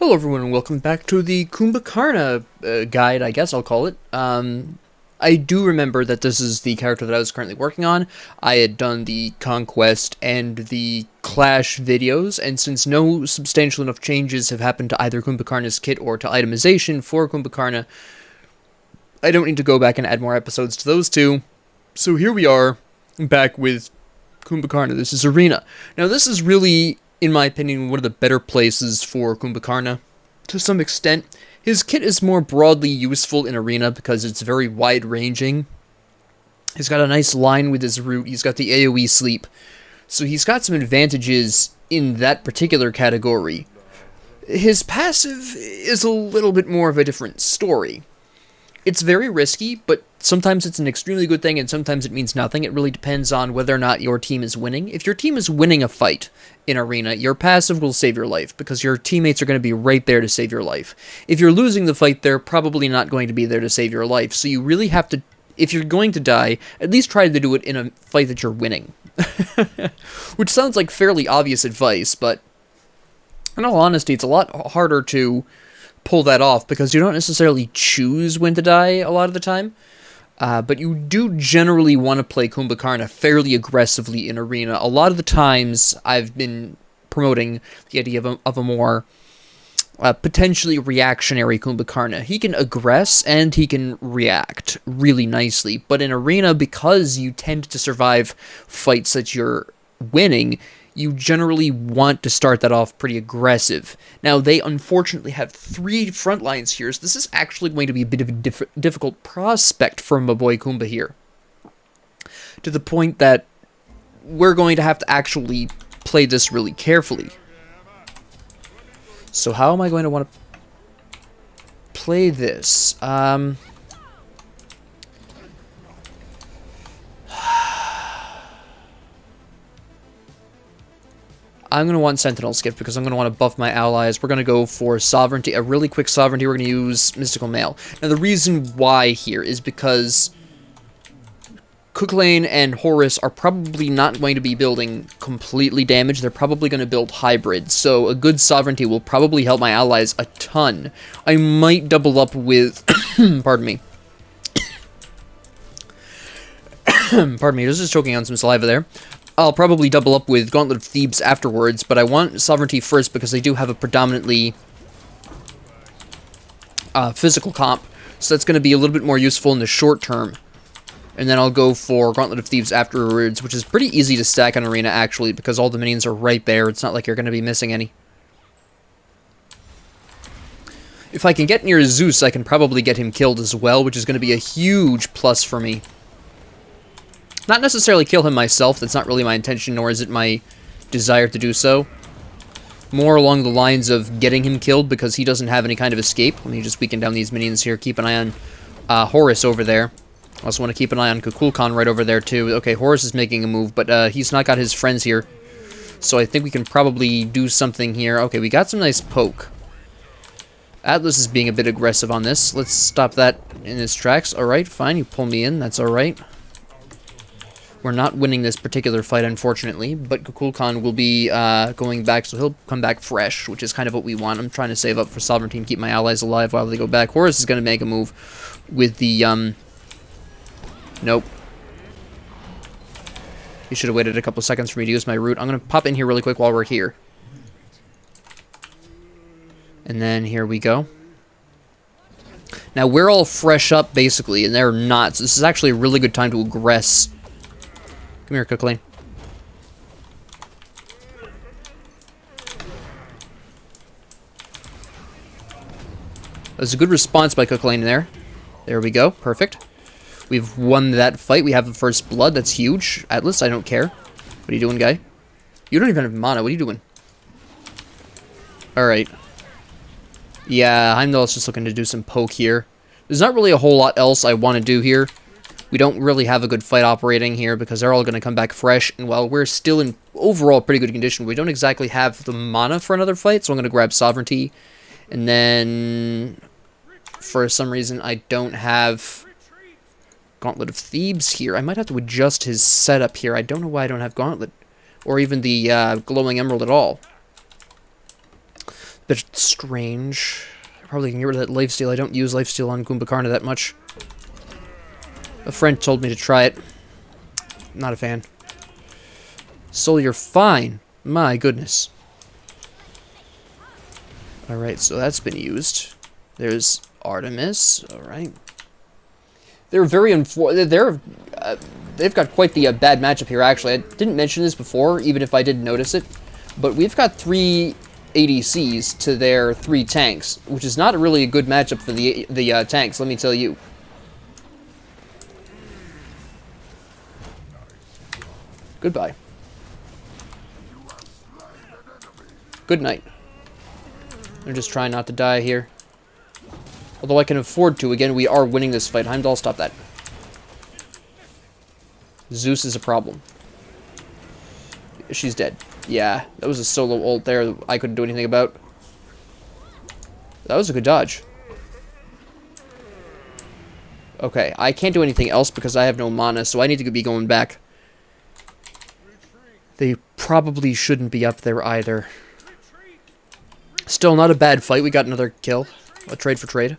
Hello everyone and welcome back to the Khumbakharna guide, I guess I'll call it. I do remember that this is the character that I was currently working on. I had done the Conquest and the Clash videos, and since no substantial enough changes have happened to either Khumbakharna's kit or to itemization for Khumbakharna, I don't need to go back and add more episodes to those two. So here we are, back with Khumbakharna. This is Arena. Now this is really, in my opinion, one of the better places for Khumbakharna. To some extent, his kit is more broadly useful in Arena because it's very wide-ranging. He's got a nice line with his root, he's got the AoE sleep, so he's got some advantages in that particular category. His passive is a little bit more of a different story. It's very risky, but sometimes it's an extremely good thing and sometimes it means nothing. It really depends on whether or not your team is winning. If your team is winning a fight in Arena, your passive will save your life because your teammates are going to be right there to save your life. If you're losing the fight, they're probably not going to be there to save your life. So you really have to, if you're going to die, at least try to do it in a fight that you're winning. Which sounds like fairly obvious advice, but in all honesty, it's a lot harder to pull that off because you don't necessarily choose when to die a lot of the time. But you do generally want to play Khumbakharna fairly aggressively in Arena. A lot of the times I've been promoting the idea of a more potentially reactionary Khumbakharna. He can aggress and he can react really nicely. But in Arena, because you tend to survive fights that you're winning, you generally want to start that off pretty aggressive. Now, they unfortunately have 3 front lines here, so this is actually going to be a bit of a difficult prospect for my boy Khumba here. To the point that we're going to have to actually play this really carefully. So how am I going to want to play this? I'm going to want Sentinel Skiff because I'm going to want to buff my allies. We're going to go for Sovereignty, a really quick Sovereignty. We're going to use Mystical Mail. Now, the reason why here is because Cuchulainn and Horus are probably not going to be building completely damaged. They're probably going to build hybrid, so a good Sovereignty will probably help my allies a ton. I might double up with... pardon me. Pardon me, I was just choking on some saliva there. I'll probably double up with Gauntlet of Thebes afterwards, but I want Sovereignty first because they do have a predominantly physical comp, so that's going to be a little bit more useful in the short term. And then I'll go for Gauntlet of Thebes afterwards, which is pretty easy to stack in Arena, actually, because all the minions are right there. It's not like you're going to be missing any. If I can get near Zeus, I can probably get him killed as well, which is going to be a huge plus for me. Not necessarily kill him myself, that's not really my intention, nor is it my desire to do so. More along the lines of getting him killed because he doesn't have any kind of escape. Let me just weaken down these minions here, keep an eye on Horus over there. I also want to keep an eye on Kukulkan right over there too. Okay, Horus is making a move, but he's not got his friends here. So I think we can probably do something here. Okay, we got some nice poke. Atlas is being a bit aggressive on this. Let's stop that in its tracks. Alright, fine, you pull me in, that's alright. We're not winning this particular fight, unfortunately, but Kukulkan will be going back, so he'll come back fresh, which is kind of what we want. I'm trying to save up for Sovereignty and keep my allies alive while they go back. Horus is going to make a move with the, nope. He should have waited a couple seconds for me to use my root. I'm going to pop in here really quick while we're here. And then here we go. Now, we're all fresh up, basically, and they're not, so this is actually a really good time to aggress. Come here, Cuchulainn. That was a good response by Cuchulainn there. There we go. Perfect. We've won that fight. We have the first blood. That's huge. Atlas, I don't care. What are you doing, guy? You don't even have mana. What are you doing? Alright. Yeah, Heimdall's just looking to do some poke here. There's not really a whole lot else I want to do here. We don't really have a good fight operating here because they're all going to come back fresh. And while we're still in overall pretty good condition, we don't exactly have the mana for another fight. So I'm going to grab Sovereignty. And then, for some reason, I don't have Gauntlet of Thebes here. I might have to adjust his setup here. I don't know why I don't have Gauntlet. Or even the Glowing Emerald at all. bit strange. I probably can get rid of that lifesteal. I don't use lifesteal on Khumbakharna that much. A friend told me to try it. Not a fan. Soul, you're fine. My goodness. Alright, so that's been used. There's Artemis. Alright. They're very they've got quite the bad matchup here, actually. I didn't mention this before, even if I did notice it. But we've got 3 ADCs to their 3 tanks, which is not really a good matchup for the tanks, let me tell you. Goodbye. Good night. I'm just trying not to die here. Although I can afford to. Again, we are winning this fight. Heimdall, stop that. Zeus is a problem. She's dead. Yeah, that was a solo ult there that I couldn't do anything about. That was a good dodge. Okay, I can't do anything else because I have no mana, so I need to be going back. They probably shouldn't be up there either. Still not a bad fight. We got another kill. A trade for trade.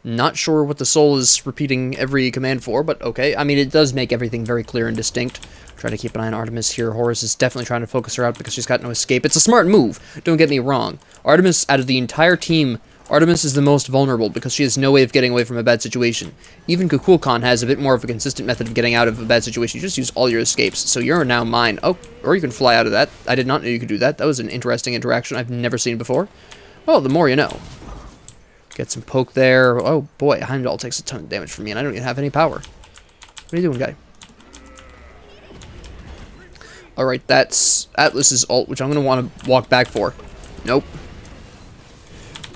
Not sure what the soul is repeating every command for, but okay. I mean, it does make everything very clear and distinct. Try to keep an eye on Artemis here. Horus is definitely trying to focus her out because she's got no escape. It's a smart move. Don't get me wrong. Artemis, out of the entire team, Artemis is the most vulnerable because she has no way of getting away from a bad situation. Even Kukulkan has a bit more of a consistent method of getting out of a bad situation. You just use all your escapes. So you're now mine. Oh, or you can fly out of that. I did not know you could do that. That was an interesting interaction I've never seen before. Well, the more you know. Get some poke there. Oh boy, Heimdall takes a ton of damage from me and I don't even have any power. What are you doing, guy? Alright, that's Atlas's ult, which I'm going to want to walk back for. Nope.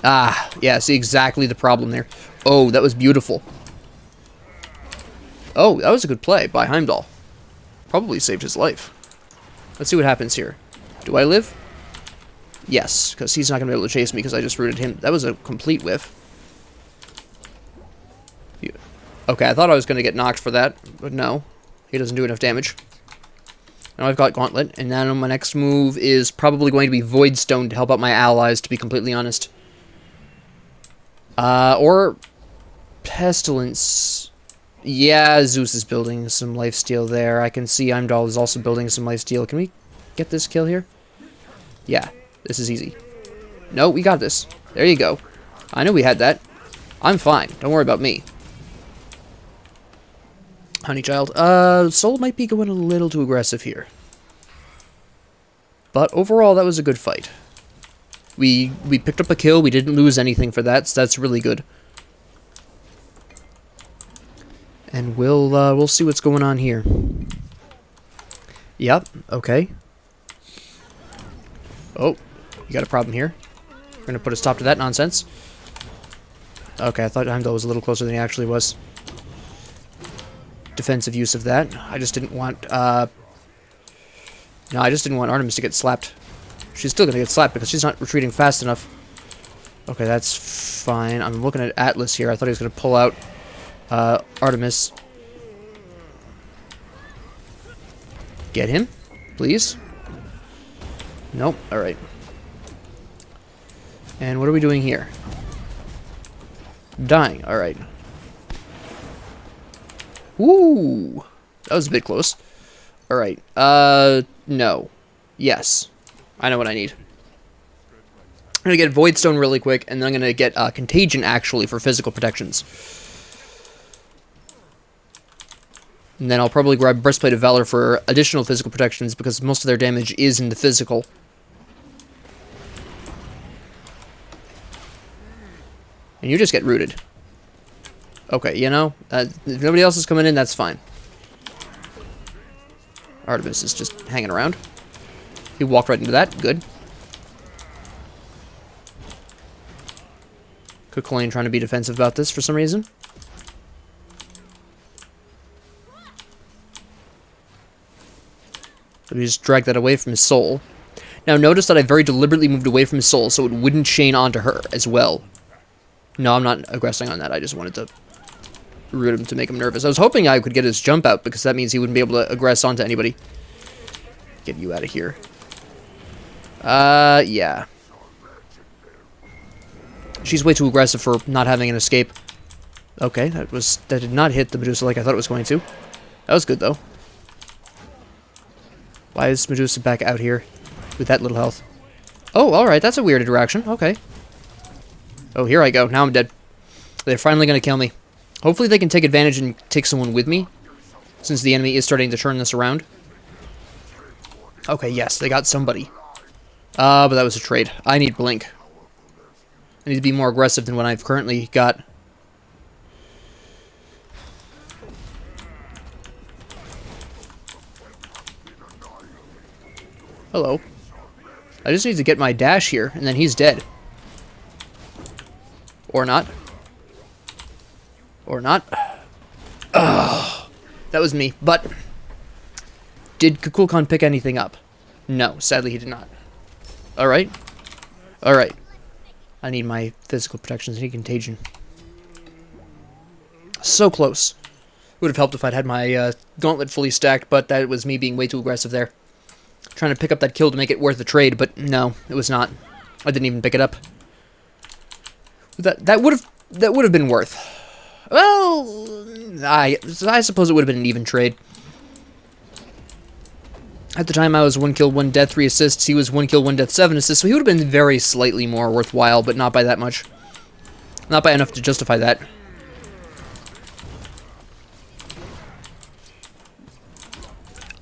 Ah, yeah, see exactly the problem there. Oh, that was beautiful. Oh, that was a good play by Heimdall. Probably saved his life. Let's see what happens here. Do I live? Yes, because he's not going to be able to chase me because I just rooted him. That was a complete whiff. Okay, I thought I was going to get knocked for that, but no. He doesn't do enough damage. Now I've got Gauntlet, and now my next move is probably going to be Void Stone to help out my allies, to be completely honest. Or Pestilence. Yeah, Zeus is building some lifesteal there. I can see Heimdall is also building some lifesteal. Can we get this kill here? Yeah, this is easy. No, we got this. There you go. I knew we had that. I'm fine. Don't worry about me. Honeychild. Soul might be going a little too aggressive here. But overall, that was a good fight. We picked up a kill. We didn't lose anything for that, so that's really good. And we'll see what's going on here. Yep. Okay. Oh, you got a problem here. We're gonna put a stop to that nonsense. Okay, I thought Heimdall was a little closer than he actually was. Defensive use of that. I just didn't want, no, I just didn't want Artemis to get slapped. She's still gonna get slapped because she's not retreating fast enough. Okay, that's fine. I'm looking at Atlas here. I thought he was gonna pull out, Artemis. Get him, please. Nope, alright. And what are we doing here? Dying, alright. Woo! That was a bit close. Alright, no. Yes. I know what I need. I'm gonna get Void Stone really quick, and then I'm gonna get, Contagion, actually, for physical protections. And then I'll probably grab Breastplate of Valor for additional physical protections, because most of their damage is in the physical. And you just get rooted. Okay, you know, if nobody else is coming in, that's fine. Artemis is just hanging around. He walked right into that. Good. Kukulkan trying to be defensive about this for some reason. So we just drag that away from his soul. Now notice that I very deliberately moved away from his soul so it wouldn't chain onto her as well. No, I'm not aggressing on that. I just wanted to root him to make him nervous. I was hoping I could get his jump out because that means he wouldn't be able to aggress onto anybody. Get you out of here. Yeah. She's way too aggressive for not having an escape. Okay, that did not hit the Medusa like I thought it was going to. That was good, though. Why is Medusa back out here with that little health? Oh, alright, that's a weird interaction. Okay. Oh, here I go. Now I'm dead. They're finally going to kill me. Hopefully they can take advantage and take someone with me, since the enemy is starting to turn this around. Okay, yes, they got somebody. But that was a trade. I need Blink. I need to be more aggressive than what I've currently got. Hello. I just need to get my dash here, and then he's dead. Or not. Or not. Ugh. That was me. But did Kukulkan pick anything up? No, sadly he did not. Alright. Alright. I need my physical protections. I need contagion. So close. Would have helped if I'd had my gauntlet fully stacked, but that was me being way too aggressive there. Trying to pick up that kill to make it worth the trade, but no, it was not. I didn't even pick it up. That would have been worth. Well, I suppose it would have been an even trade. At the time, I was 1 kill, 1 death, 3 assists. He was 1 kill, 1 death, 7 assists. So he would have been very slightly more worthwhile, but not by that much. Not by enough to justify that.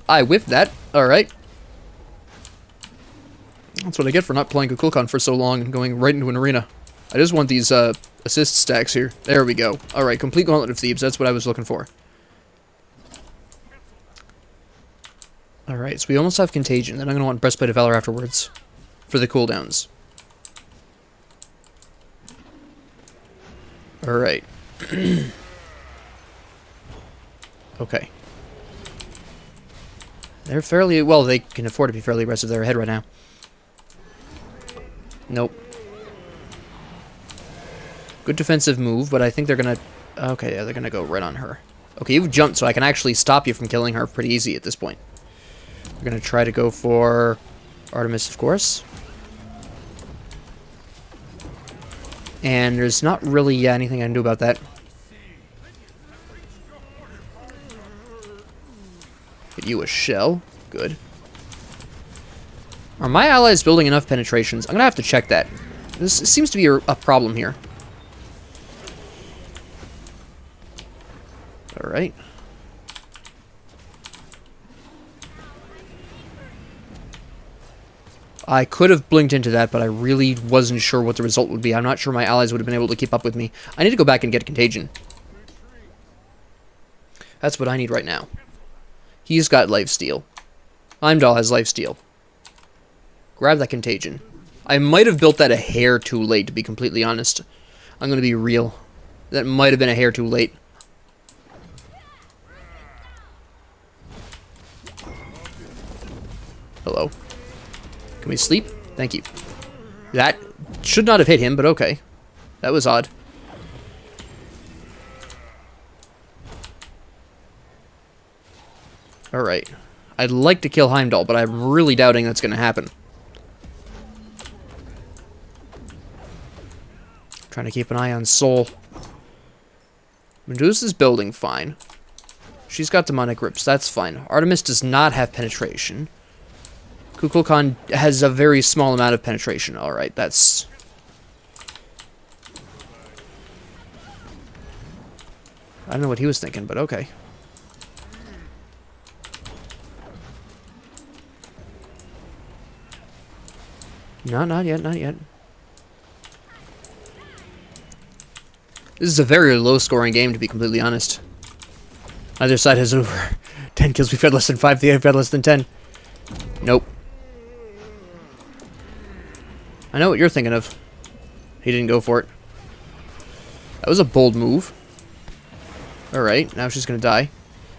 I whiffed that. Alright. That's what I get for not playing Kukulkan for so long and going right into an arena. I just want these assist stacks here. There we go. Alright, complete Gauntlet of Thebes. That's what I was looking for. Alright, so we almost have Contagion. Then I'm going to want Breastplate of Valor afterwards for the cooldowns. Alright. Okay. They're fairly... Well, they can afford to be fairly aggressive. They're ahead right now. Nope. Good defensive move, but I think they're gonna... Okay, yeah, they're gonna go right on her. Okay, you've jumped, so I can actually stop you from killing her pretty easy at this point. We're gonna try to go for Artemis, of course. And there's not really anything I can do about that. Get you a shell. Good. Are my allies building enough penetrations? I'm gonna have to check that. This seems to be a problem here. Alright. I could have blinked into that, but I really wasn't sure what the result would be. I'm not sure my allies would have been able to keep up with me. I need to go back and get Contagion. That's what I need right now. He's got lifesteal. Heimdall has lifesteal. Grab that Contagion. I might have built that a hair too late, to be completely honest. I'm going to be real. That might have been a hair too late. Hello. Can we sleep? Thank you. That should not have hit him, but okay. That was odd. Alright. I'd like to kill Heimdall, but I'm really doubting that's going to happen. Trying to keep an eye on Soul. Medusa's building fine. She's got demonic grips, that's fine. Artemis does not have penetration. Kukulkan has a very small amount of penetration. Alright, that's... I don't know what he was thinking, but okay. No, not yet, not yet. This is a very low-scoring game, to be completely honest. Either side has over 10 kills. We've had less than 5. They've had less than 10. Nope. I know what you're thinking of. He didn't go for it. That was a bold move. Alright, now she's gonna die.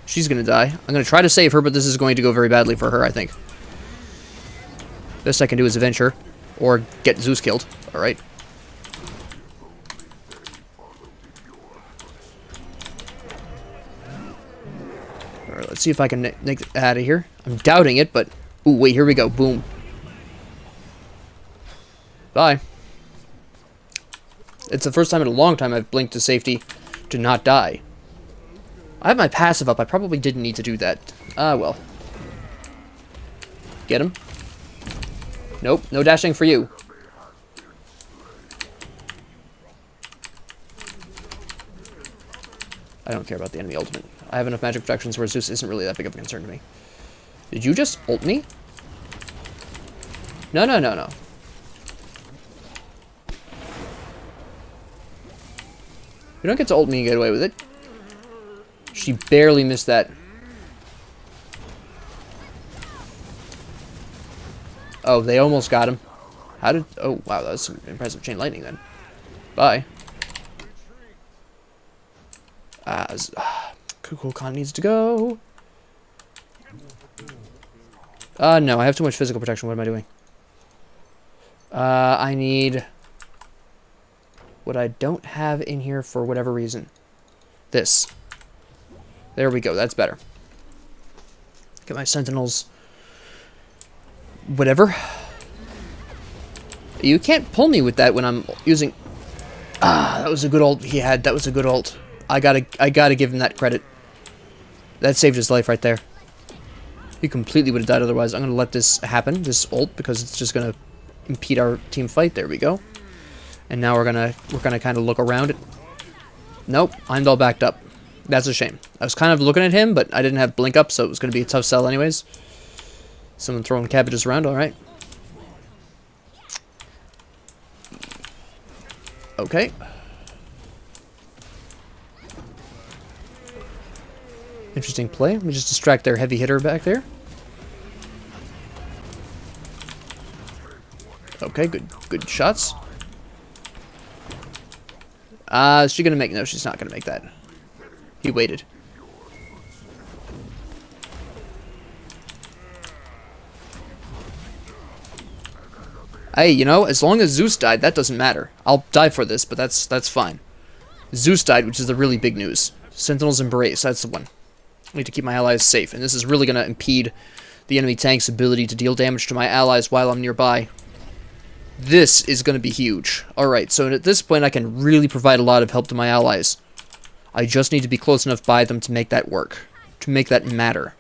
She's gonna die. I'm gonna try to save her, but this is going to go very badly for her, I think. Best I can do is avenge her. Or get Zeus killed. Alright. Alright, let's see if I can make it out of here. I'm doubting it, but... Ooh, wait, here we go. Boom. Bye. It's the first time in a long time I've blinked to safety to not die. I have my passive up. I probably didn't need to do that. Ah, well. Get him. Nope, no dashing for you. I don't care about the enemy ultimate. I have enough magic protections where Zeus isn't really that big of a concern to me. Did you just ult me? No, no, no, no. You don't get to ult me and get away with it. She barely missed that. Oh, they almost got him. How did... Oh, wow, that was some impressive chain lightning then. Bye. Khumbakharna needs to go. No, I have too much physical protection. What am I doing? I need... what I don't have in here for whatever reason. This. There we go. That's better. Get my sentinels. Whatever. You can't pull me with that when I'm using... Ah, that was a good ult he had. That was a good ult. I gotta give him that credit. That saved his life right there. He completely would have died otherwise. I'm gonna let this happen, this ult, because it's just gonna impede our team fight. There we go. And now we're gonna kind of look around it. Nope, I'm all backed up. That's a shame. I was kind of looking at him, but I didn't have blink up, so it was gonna be a tough sell anyways. Someone throwing cabbages around. All right. Okay. Interesting play. Let me just distract their heavy hitter back there. Okay, good shots. Is she gonna make... No, she's not gonna make that. He waited. Hey, you know, as long as Zeus died, that doesn't matter. I'll die for this, but that's fine. Zeus died, which is the really big news. Sentinels Embrace, that's the one. I need to keep my allies safe, and this is really going to impede the enemy tank's ability to deal damage to my allies while I'm nearby. This is going to be huge. Alright, so at this point I can really provide a lot of help to my allies. I just need to be close enough by them to make that work. To make that matter.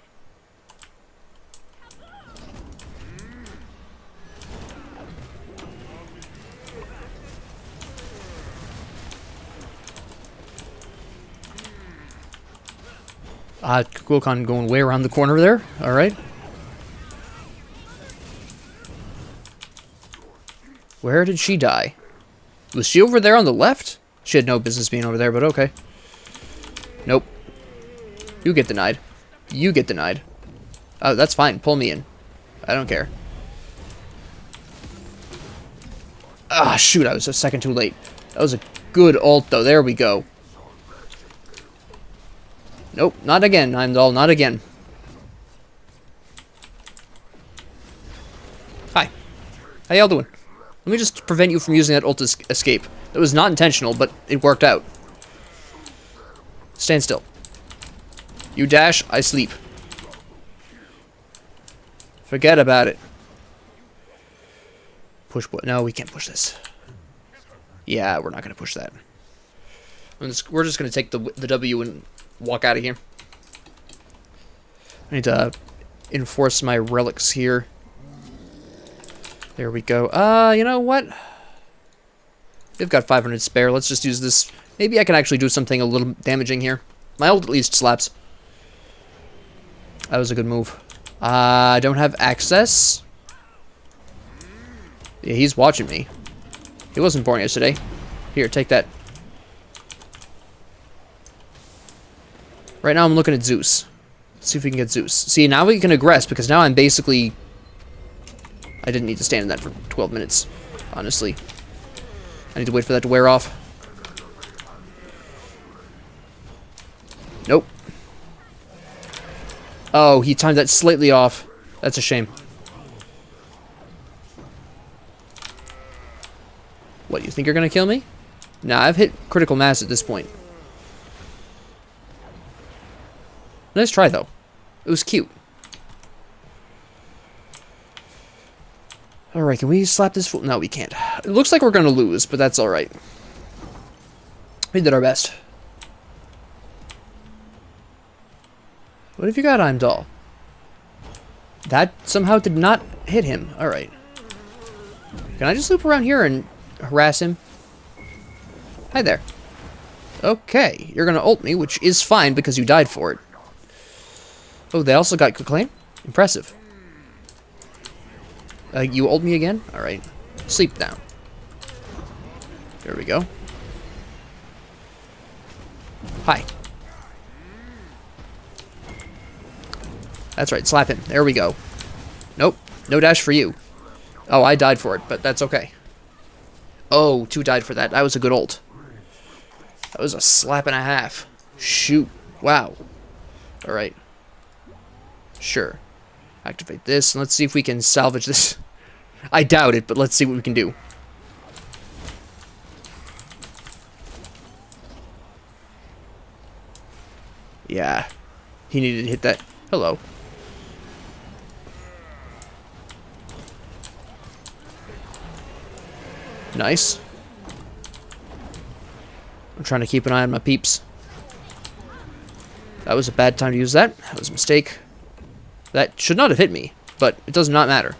Khumbakharna going way around the corner there. Alright. Where did she die? Was she over there on the left? She had no business being over there, but okay. Nope. You get denied. You get denied. Oh, that's fine. Pull me in. I don't care. Ah, shoot. I was a second too late. That was a good ult, though. There we go. Nope, not again, Heimdall, not again. Hi. How y'all doing? Let me just prevent you from using that ult escape. That was not intentional, but it worked out. Stand still. You dash, I sleep. Forget about it. Push what? No, we can't push this. Yeah, we're not going to push that. We're just going to take the W and walk out of here. I need to enforce my relics here. There we go. You know what? They've got 500 spare. Let's just use this. Maybe I can actually do something a little damaging here. My ult at least slaps. That was a good move. I don't have access. Yeah, he's watching me. He wasn't born yesterday. Here, take that. Right now I'm looking at Zeus. Let's see if we can get Zeus. See, now we can aggress, because now I'm basically... I didn't need to stand in that for 12 minutes, honestly. I need to wait for that to wear off. Nope. Oh, he timed that slightly off. That's a shame. What, you think you're gonna kill me? Nah, I've hit critical mass at this point. Nice try, though. It was cute. Alright, can we slap this fool? No, we can't. It looks like we're gonna lose, but that's alright. We did our best. What have you got, Heimdall? That somehow did not hit him. Alright. Can I just loop around here and harass him? Hi there. Okay, you're gonna ult me, which is fine because you died for it. Oh, they also got quick lane? Impressive. You ult me again? Alright. Sleep down. There we go. Hi. That's right, slap him. There we go. Nope, no dash for you. Oh, I died for it, but that's okay. Oh, 2 died for that. That was a good ult. That was a slap and a half. Shoot. Wow. Alright. Sure. Activate this, and let's see if we can salvage this. I doubt it, but let's see what we can do. Yeah. He needed to hit that. Hello. Nice. I'm trying to keep an eye on my peeps. That was a bad time to use that. That was a mistake. That should not have hit me, but it does not matter.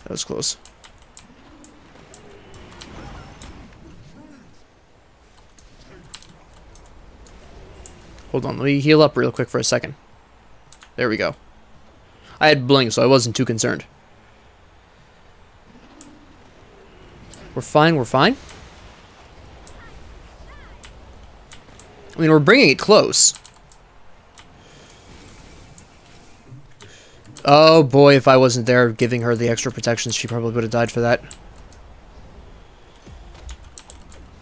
That was close. Hold on, let me heal up real quick for a second. There we go. I had blink, so I wasn't too concerned. We're fine, we're fine. I mean, we're bringing it close. Oh boy, if I wasn't there giving her the extra protections, she probably would have died for that.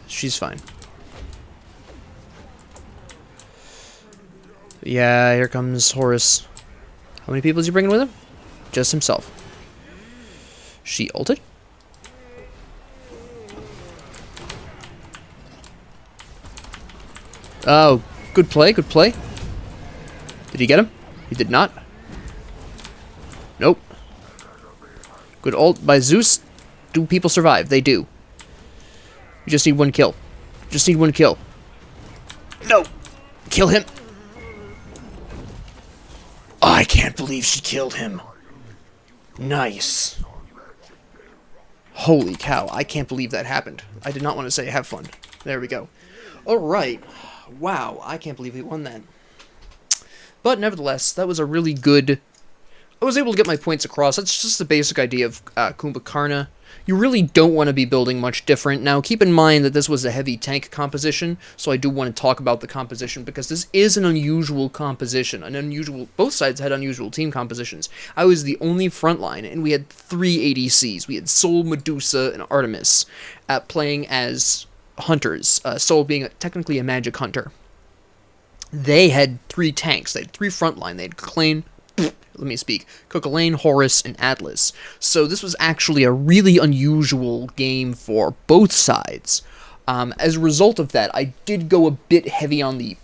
She's fine. Yeah, here comes Horus. How many people is he bringing with him? Just himself. She ulted? Oh, good play, good play. Did he get him? He did not. Nope. Good ult by Zeus. Do people survive? They do. We just need 1 kill. Just need 1 kill. No! Kill him! Oh, I can't believe she killed him. Nice. Holy cow, I can't believe that happened. I did not want to say have fun. There we go. Alright. Wow, I can't believe we won that. But nevertheless, that was a really good... I was able to get my points across. That's just the basic idea of Khumbakharna. You really don't want to be building much different. Now, keep in mind that this was a heavy tank composition, so I do want to talk about the composition, because this is an unusual composition. Both sides had unusual team compositions. I was the only frontline, and we had 3 ADCs. We had Sol, Medusa, and Artemis playing as hunters. Sol being technically a magic hunter. They had 3 tanks. They had 3 frontline. They had Klane, Cuchulainn, Horus, and Atlas. So this was actually a really unusual game for both sides. As a result of that, I did go a bit heavy on the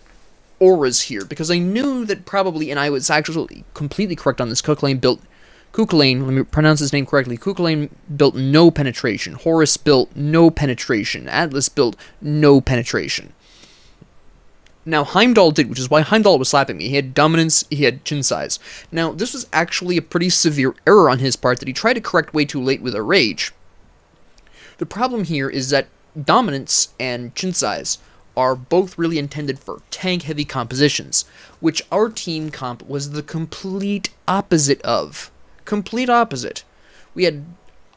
auras here, because I knew that probably, and I was actually completely correct on this, Cuchulainn, let me pronounce his name correctly, Cuchulainn built no penetration, Horus built no penetration, Atlas built no penetration. Now, Heimdall did, which is why Heimdall was slapping me. He had dominance, he had chin size. Now, this was actually a pretty severe error on his part that he tried to correct way too late with a rage. The problem here is that dominance and chin size are both really intended for tank-heavy compositions, which our team comp was the complete opposite of. Complete opposite.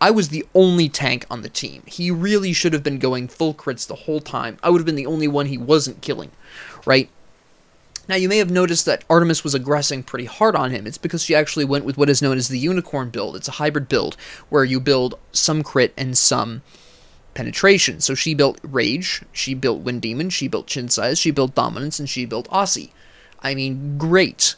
I was the only tank on the team. He really should have been going full crits the whole time. I would have been the only one he wasn't killing, right? Now, you may have noticed that Artemis was aggressing pretty hard on him. It's because she actually went with what is known as the Unicorn build. It's a hybrid build where you build some crit and some penetration. So she built Rage, she built Wind Demon, she built Chin Size, she built Dominance, and she built Aussie. I mean, great.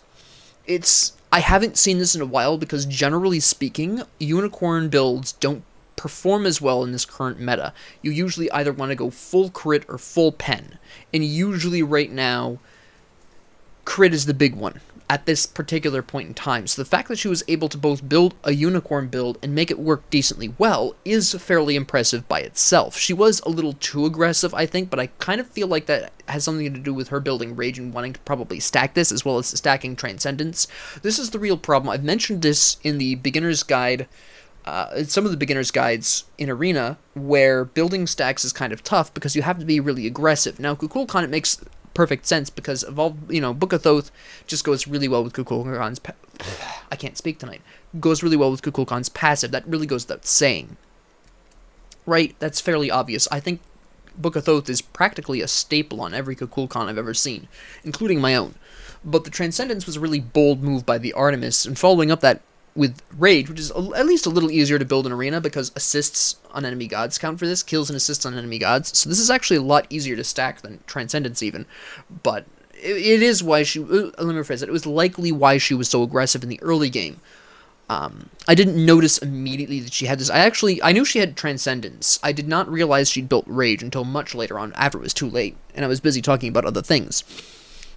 I haven't seen this in a while because, generally speaking, Unicorn builds don't perform as well in this current meta. You usually either want to go full crit or full pen. And usually right now, crit is the big one. at this particular point in time. So the fact that she was able to both build a unicorn build and make it work decently well is fairly impressive by itself. She was a little too aggressive, I think, but I kind of feel like that has something to do with her building Rage and wanting to probably stack this, as well as stacking Transcendence. This is the real problem. I've mentioned this in the beginner's guide, some of the beginner's guides in Arena, where building stacks is kind of tough because you have to be really aggressive. Now, Kukulkan, it makes perfect sense because of all, Book of Thoth just goes really well with Kukulkan's I can't speak tonight. Goes really well with Kukulkan's passive. That really goes without saying. Right? That's fairly obvious. I think Book of Thoth is practically a staple on every Kukulkan I've ever seen, including my own. But the Transcendence was a really bold move by the Artemis, and following up that with Rage, which is at least a little easier to build in Arena because assists on enemy gods count for this, kills and assists on enemy gods, so this is actually a lot easier to stack than Transcendence even, but it is why she, let me rephrase it, it was likely why she was so aggressive in the early game. I didn't notice immediately that she had this. I knew she had Transcendence. I did not realize she'd built Rage until much later on, after it was too late, and I was busy talking about other things.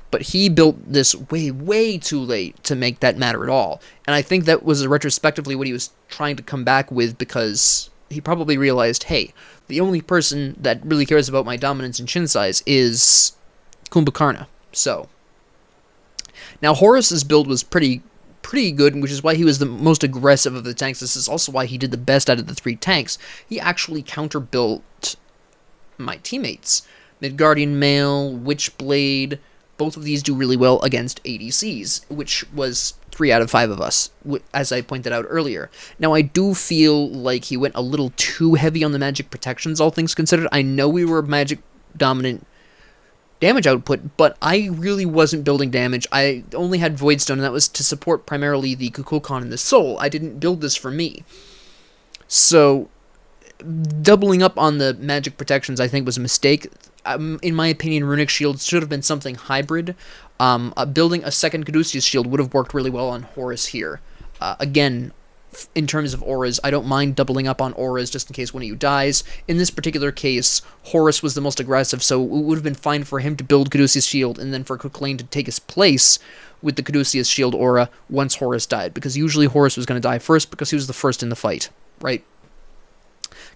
But he built this way, way too late to make that matter at all. And I think that was retrospectively what he was trying to come back with, because he probably realized, hey, the only person that really cares about my dominance and chin size is Khumbakharna. So, now Horus's build was pretty good, which is why he was the most aggressive of the tanks. This is also why he did the best out of the 3 tanks. He actually counter-built my teammates. Midgardian Mail, Witchblade. Both of these do really well against ADCs, which was 3 out of 5 of us, as I pointed out earlier. Now, I do feel like he went a little too heavy on the magic protections, all things considered. I know we were magic dominant damage output, but I really wasn't building damage. I only had Voidstone, and that was to support primarily the Kukulkan and the Soul. I didn't build this for me. So, doubling up on the magic protections, I think, was a mistake. In my opinion, Runic Shields should have been something hybrid. Building a second Caduceus Shield would have worked really well on Horus here. Again, in terms of auras, I don't mind doubling up on auras just in case one of you dies. In this particular case, Horus was the most aggressive, so it would have been fine for him to build Caduceus Shield and then for Cuculain to take his place with the Caduceus Shield aura once Horus died, because usually Horus was going to die first because he was the first in the fight, right?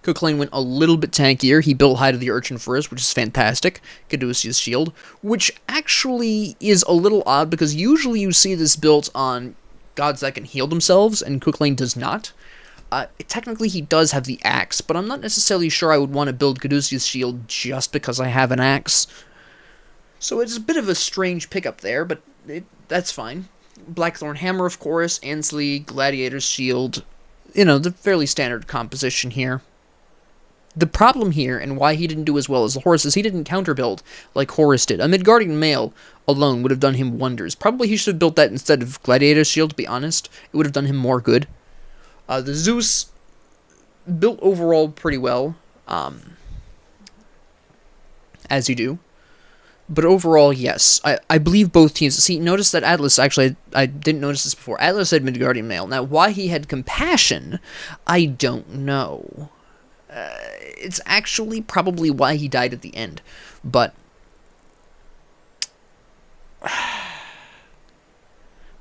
Cuculain went a little bit tankier. He built Hide of the Urchin first, which is fantastic. Caduceus Shield, which actually is a little odd because usually you see this built on gods that can heal themselves, and Cuculain does not. Technically, he does have the axe, but I'm not necessarily sure I would want to build Caduceus Shield just because I have an axe. So it's a bit of a strange pickup there, but that's fine. Blackthorn Hammer, of course, Ansley, Gladiator's Shield. The fairly standard composition here. The problem here, and why he didn't do as well as the Horus, is he didn't counter-build like Horus did. A Midgardian Mail alone would have done him wonders. Probably he should have built that instead of Gladiator's Shield, to be honest. It would have done him more good. The Zeus built overall pretty well, as you do. But overall, yes, I believe both teams. See, notice that Atlas, actually, I didn't notice this before. Atlas had Midgardian Mail. Now, why he had Compassion, I don't know. It's actually probably why he died at the end, but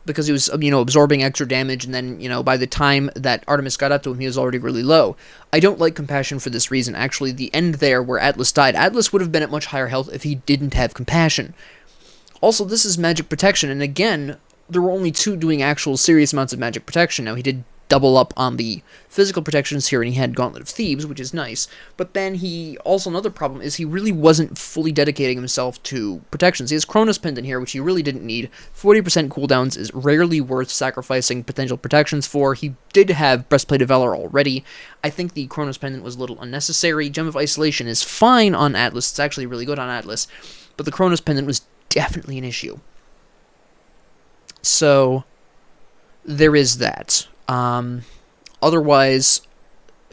because he was, absorbing extra damage, and then, by the time that Artemis got up to him, he was already really low. I don't like Compassion for this reason. Actually, the end there where Atlas died, Atlas would have been at much higher health if he didn't have Compassion. Also, this is magic protection, and again, there were only 2 doing actual serious amounts of magic protection. Now, he did double up on the physical protections here, and he had Gauntlet of Thebes, which is nice, but then another problem is he really wasn't fully dedicating himself to protections. He has Chronos Pendant here, which he really didn't need. 40% cooldowns is rarely worth sacrificing potential protections for. He did have Breastplate of Valor already. I think the Chronos Pendant was a little unnecessary. Gem of Isolation is fine on Atlas, it's actually really good on Atlas, but the Chronos Pendant was definitely an issue. So, there is that. Otherwise,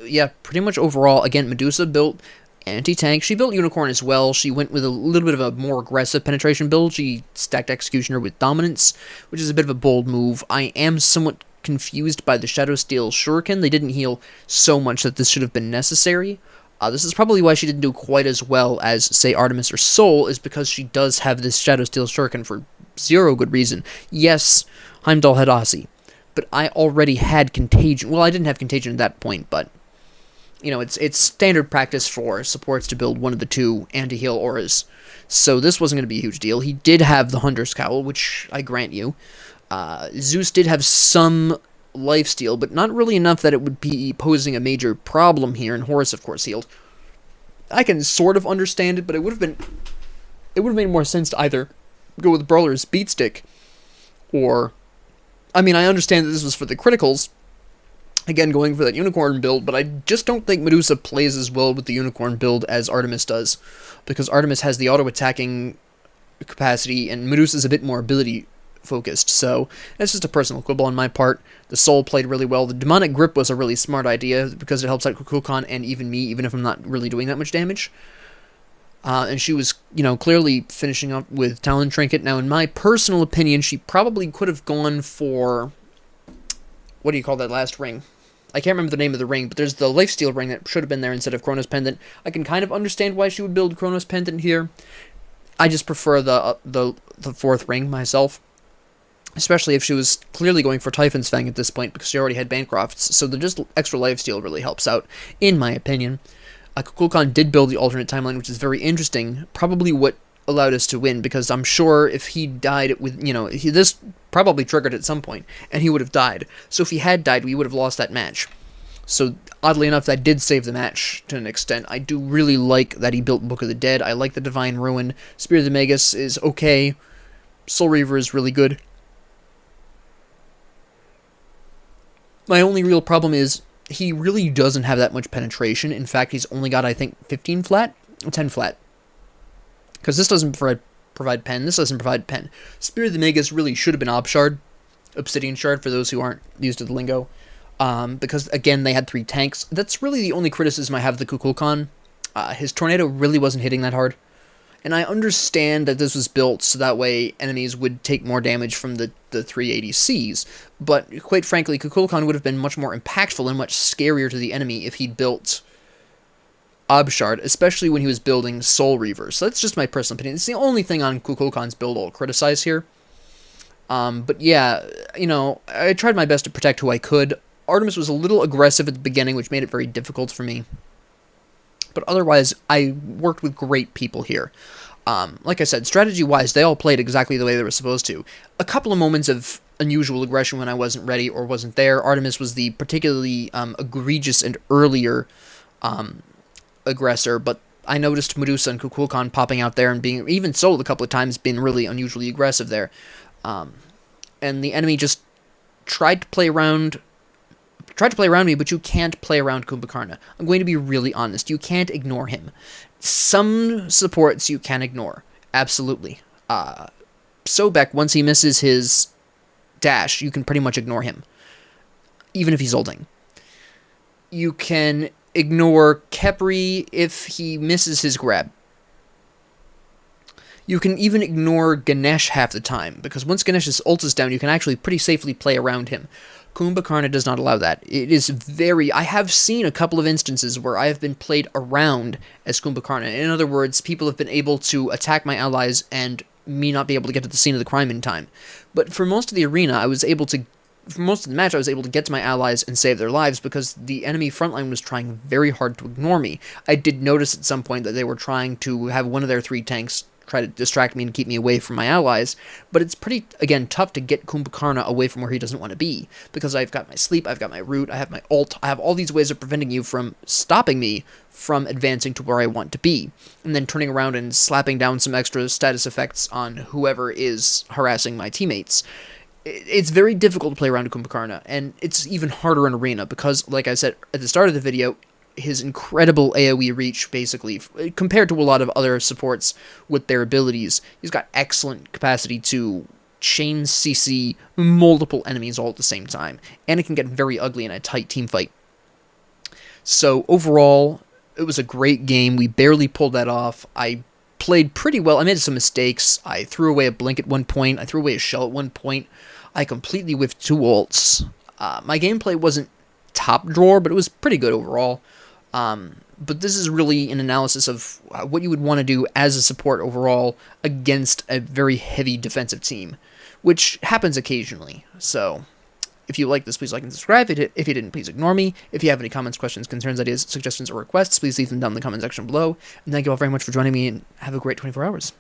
yeah, pretty much overall, again, Medusa built anti-tank. She built Unicorn as well. She went with a little bit of a more aggressive penetration build. She stacked Executioner with Dominance, which is a bit of a bold move. I am somewhat confused by the Shadow Steel Shuriken. They didn't heal so much that this should have been necessary. This is probably why she didn't do quite as well as, say, Artemis or Sol, is because she does have this Shadow Steel Shuriken for zero good reason. Yes, Heimdall had Aussie, but I already had Contagion. Well, I didn't have Contagion at that point, but you know, it's standard practice for supports to build one of the two anti-heal auras. So this wasn't going to be a huge deal. He did have the Hunter's Cowl, which I grant you. Zeus did have some lifesteal, but not really enough that it would be posing a major problem here, and Horus, of course, healed. I can sort of understand it, but it would have made more sense to either go with Brawler's Beat Stick, or, I mean, I understand that this was for the criticals, again, going for that Unicorn build, but I just don't think Medusa plays as well with the Unicorn build as Artemis does, because Artemis has the auto-attacking capacity, and Medusa's a bit more ability-focused, so that's just a personal quibble on my part. The Soul played really well. The Demonic Grip was a really smart idea, because it helps out Kukulkan and even me, even if I'm not really doing that much damage. And she was, you know, clearly finishing up with Talon Trinket. Now, in my personal opinion, she probably could have gone for, what do you call that last ring? I can't remember the name of the ring, but there's the Lifesteal ring that should have been there instead of Chronos Pendant. I can kind of understand why she would build Chronos Pendant here. I just prefer the fourth ring myself, especially if she was clearly going for Typhon's Fang at this point, because she already had Bancrofts, so the just extra lifesteal really helps out, in my opinion. Kukulkan did build the alternate timeline, which is very interesting, probably what allowed us to win, because I'm sure if he died with, you know, this probably triggered at some point, and he would have died. So if he had died, we would have lost that match. So, oddly enough, that did save the match to an extent. I do really like that he built Book of the Dead. I like the Divine Ruin. Spear of the Magus is okay. Soul Reaver is really good. My only real problem is he really doesn't have that much penetration. In fact, he's only got, I think, 15 flat? 10 flat. Because this doesn't provide pen. This doesn't provide pen. Spear of the Magus really should have been Obsidian Shard, for those who aren't used to the lingo. Because, again, they had 3 tanks. That's really the only criticism I have of the Kukulkan. His Tornado really wasn't hitting that hard. And I understand that this was built so that way enemies would take more damage from the 380Cs, but quite frankly, Kukulkan would have been much more impactful and much scarier to the enemy if he'd built Obshard, especially when he was building Soul Reaver. So that's just my personal opinion. It's the only thing on Kukulkan's build I'll criticize here. But yeah, you know, I tried my best to protect who I could. Artemis was a little aggressive at the beginning, which made it very difficult for me. But otherwise, I worked with great people here. Like I said, strategy-wise, they all played exactly the way they were supposed to. A couple of moments of unusual aggression when I wasn't ready or wasn't there. Artemis was the particularly egregious and earlier aggressor, but I noticed Medusa and Kukulkan popping out there and being, even Soul a couple of times, being really unusually aggressive there. And the enemy just tried to play around me, but you can't play around Khumbakharna. I'm going to be really honest. You can't ignore him. Some supports you can ignore. Absolutely. Sobek, once he misses his dash, you can pretty much ignore him. Even if he's ulting. You can ignore Khepri if he misses his grab. You can even ignore Ganesh half the time, because once Ganesh's ult is down, you can actually pretty safely play around him. Khumbakharna does not allow that. It is very... I have seen a couple of instances where I have been played around as Khumbakharna. In other words, people have been able to attack my allies and me not be able to get to the scene of the crime in time. But for most of the arena, I was able to... For most of the match, I was able to get to my allies and save their lives because the enemy frontline was trying very hard to ignore me. I did notice at some point that they were trying to have one of their 3 tanks try to distract me and keep me away from my allies, but it's pretty, again, tough to get Khumbakharna away from where he doesn't want to be, because I've got my sleep, I've got my root, I have my ult, I have all these ways of preventing you from stopping me from advancing to where I want to be, and then turning around and slapping down some extra status effects on whoever is harassing my teammates. It's very difficult to play around Khumbakharna, and it's even harder in Arena, because, like I said at the start of the video, his incredible AoE reach, basically, compared to a lot of other supports with their abilities, he's got excellent capacity to chain CC multiple enemies all at the same time, and it can get very ugly in a tight team fight. So, overall, it was a great game. We barely pulled that off. I played pretty well. I made some mistakes. I threw away a blink at one point. I threw away a shell at one point. I completely whiffed 2 ults. My gameplay wasn't top drawer, but it was pretty good overall. But this is really an analysis of what you would want to do as a support overall against a very heavy defensive team, which happens occasionally. So, if you like this, please like and subscribe. If you didn't, please ignore me. If you have any comments, questions, concerns, ideas, suggestions, or requests, please leave them down in the comment section below. And thank you all very much for joining me, and have a great 24 hours.